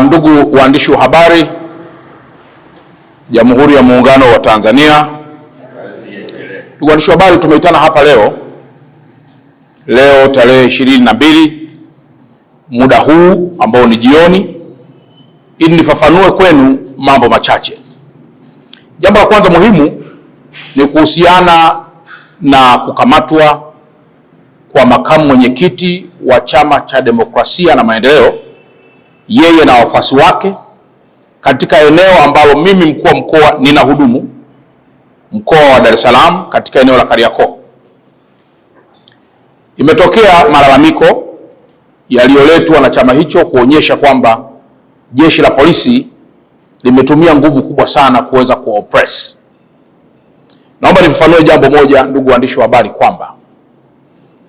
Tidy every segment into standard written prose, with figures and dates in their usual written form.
Ndugu waandishi wa habari, Jamhuri ya Muungano wa Tanzania. Ndugu waandishi wa habari, tumeitana hapa leo tarehe 22 muda huu ambao ni jioni, ili nifafanue kwenu mambo machache. Jambo la kwanza muhimu ni kuhusiana na kukamatwa kwa makamu mwenyekiti wa Chama cha Demokrasia na Maendeleo, yeye na wafuasi wake katika eneo ambalo mimi mkuu wa mkoa ninahudumu, mkoa wa Dar es Salaam, katika eneo la Kariakoo. Imetokea malalamiko yaliyoletwa na chama hicho kuonyesha kwamba jeshi la polisi limetumia nguvu kubwa sana kuweza kuoppress. Naomba nifafanue jambo moja, ndugu waandishi wa habari, kwamba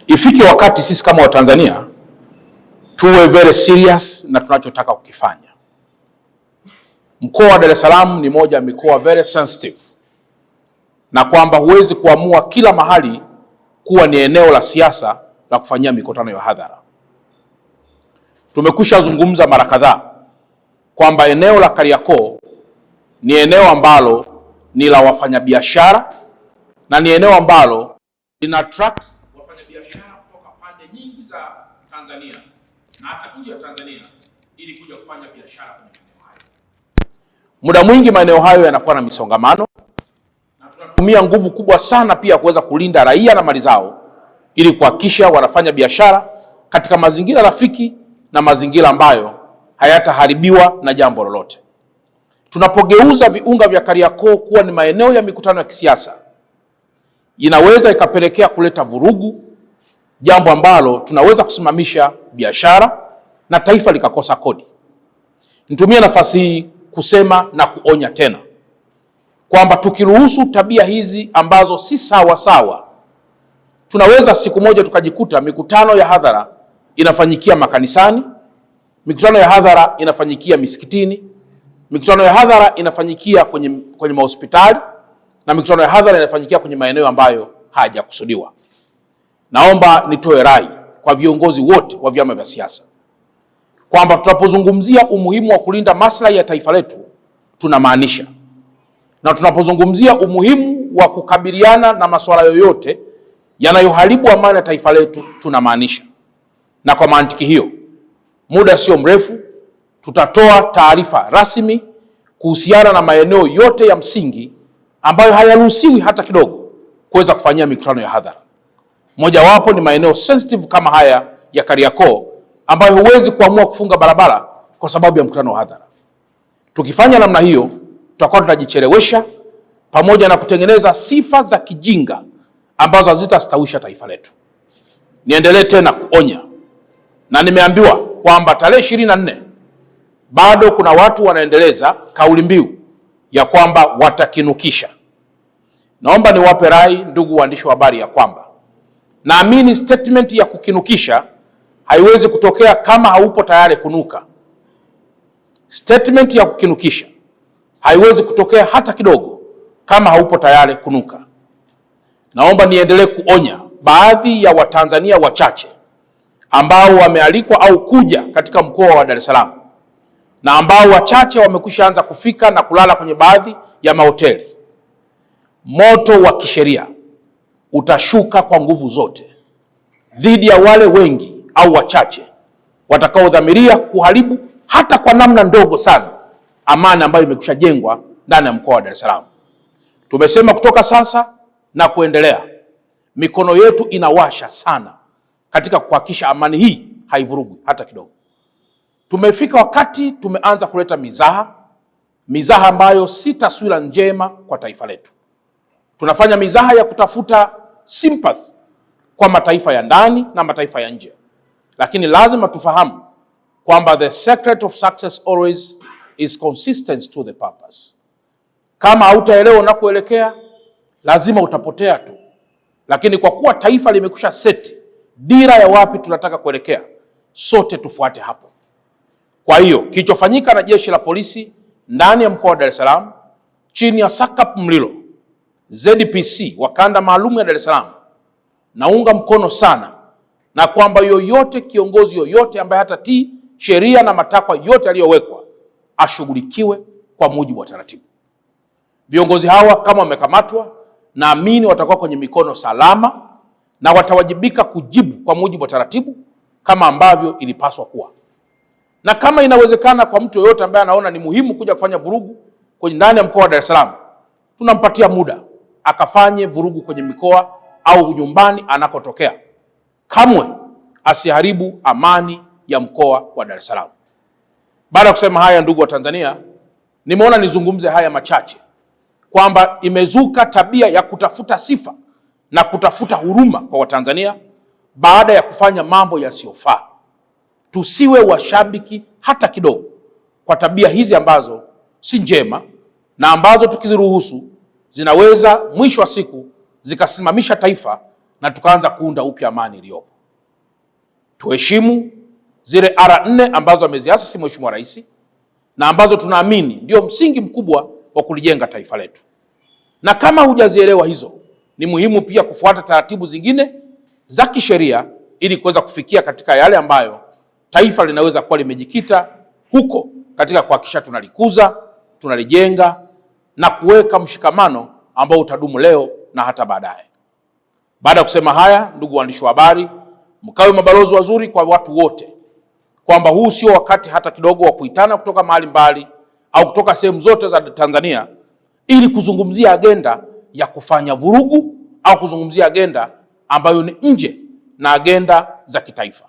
ifike wakati sisi kama Watanzania tuwe very serious na tunachotaka kukifanya. Mkoa wa Dar es Salaam ni moja ya mikoa very sensitive, na kwamba huwezi kuamua kila mahali kuwa ni eneo la siasa la kufanyia mikutano ya hadhara. Tumekwisha zungumza mara kadhaa kwamba eneo la Kariakoo ni eneo ambalo ni la wafanyabiashara na ni eneo ambalo lina attract wafanyabiashara kutoka pande nyingi za Tanzania na hata nje ya Tanzania ili kuja kufanya biashara kwenye maeneo hayo. Muda mwingi maeneo hayo yanakuwa na misongamano, na tunatumia nguvu kubwa sana pia kuweza kulinda raia na mali zao ili kuhakikisha wanafanya biashara katika mazingira rafiki na mazingira ambayo hayataharibiwa na jambo lolote. Tunapogeuza viunga vya Kariakoo kuwa ni maeneo ya mikutano ya kisiasa, inaweza ikapelekea kuleta vurugu, jambo ambalo tunaweza kusimamisha biashara na taifa likakosa kodi. Nitumie nafasi hii kusema na kuonya tena kwamba tukiruhusu tabia hizi ambazo si sawa, tunaweza siku moja tukajikuta mikutano ya hadhara inafanyikia makanisani, mikutano ya hadhara inafanyikia misikitini, mikutano ya hadhara inafanyikia kwenye mahospitali, na mikutano ya hadhara inafanyikia kwenye maeneo ambayo hayajakusudiwa. Naomba nitoe rai kwa viongozi wote wa vyama vya siasa kwamba tunapozungumzia umuhimu wa kulinda maslahi ya taifa letu tunamaanisha, na tunapozungumzia umuhimu wa kukabiliana na masuala yoyote yanayoharibu amani ya taifa letu tunamaanisha. Na kwa mantiki hiyo, muda sio mrefu tutatoa taarifa rasmi kuhusiana na maeneo yote ya msingi ambayo hayaruhusiwi hata kidogo kuweza kufanyia mikutano ya hadhara. Mojawapo ni maeneo sensitive kama haya ya Kariakoo ambayo huwezi kuamua kufunga barabara kwa sababu ya mkutano wa hadhara. Tukifanya namna hiyo, tutakuwa tunajichelewesha pamoja na kutengeneza sifa za kijinga ambazo hazitastawisha taifa letu. Niendelee tena kuonya, na nimeambiwa kwamba tarehe 24 bado kuna watu wanaendeleza kauli mbiu ya kwamba watakinukisha. Naomba niwape rai, ndugu waandishi wa habari, ya kwamba naamini statement ya kukinukisha haiwezi kutokea kama haupo tayari kunuka. Statement ya kukinukisha haiwezi kutokea hata kidogo kama haupo tayari kunuka. Naomba niendelee kuonya baadhi ya Watanzania wachache ambao wamealikwa au kuja katika mkoa wa Dar es Salaam, na ambao wachache wamekwisha anza kufika na kulala kwenye baadhi ya mahoteli. Moto wa kisheria utashuka kwa nguvu zote dhidi ya wale wengi au wachache watakaodhamiria kuharibu hata kwa namna ndogo sana amani ambayo imekwisha jengwa ndani ya mkoa wa Dar es Salaam. Tumesema kutoka sasa na kuendelea, mikono yetu inawasha sana katika kuhakikisha amani hii haivurugwi hata kidogo. Tumefika wakati tumeanza kuleta mizaha ambayo si taswira njema kwa taifa letu. Tunafanya mizaha ya kutafuta sympathy kwa mataifa ya ndani na mataifa ya nje, lakini lazima tufahamu kwamba the secret of success always is consistency to the purpose. Kama hautaelewa unakoelekea, lazima utapotea tu, lakini kwa kuwa taifa limekwisha seti dira ya wapi tunataka kuelekea, sote tufuate hapo. Kwa hiyo kilichofanyika na jeshi la polisi ndani ya mkoa wa Dar es Salaam chini ya SACP Mlilo, ZPC wa kanda maalum ya Dar es Salaam, naunga mkono sana, na kwamba kiongozi yoyote ambaye hatatii sheria na matakwa yote yaliyowekwa ashughulikiwe kwa mujibu wa taratibu. Viongozi hawa kama wamekamatwa, naamini watakuwa kwenye mikono salama na watawajibika kujibu kwa mujibu wa taratibu kama ambavyo ilipaswa kuwa. Na kama inawezekana kwa mtu yoyote ambaye anaona ni muhimu kuja kufanya vurugu kwenye ndani ya mkoa wa Dar es Salaam, tunampatia muda akafanye vurugu kwenye mikoa au nyumbani anakotokea. Kamwe asiharibu amani ya mkoa wa Dar es Salaam. Baada ya kusema haya, ndugu wa Tanzania, nimeona nizungumze haya machache kwamba imezuka tabia ya kutafuta sifa na kutafuta huruma kwa Watanzania baada ya kufanya mambo yasiyofaa. Tusiwe washabiki hata kidogo kwa tabia hizi ambazo si njema na ambazo tukiziruhusu zinaweza mwisho wa siku zikasimamisha taifa na tukaanza kuunda upya amani iliyopo. Tuheshimu zile R4 ambazo ameziasisi Mheshimiwa Rais na ambazo tunaamini ndio msingi mkubwa wa kulijenga taifa letu. Na kama hujazielewa hizo, ni muhimu pia kufuata taratibu zingine za kisheria ili kuweza kufikia katika yale ambayo taifa linaweza kuwa limejikita huko katika kuhakikisha tunalikuza, tunalijenga na kuweka mshikamano ambao utadumu leo na hata baadaye. Baada ya kusema haya, ndugu waandishi wa habari, mkawe mabalozi wazuri kwa watu wote kwamba huu sio wakati hata kidogo wa kuitana kutoka mahali mbali au kutoka sehemu zote za Tanzania ili kuzungumzia agenda ya kufanya vurugu au kuzungumzia agenda ambayo ni nje na agenda za kitaifa.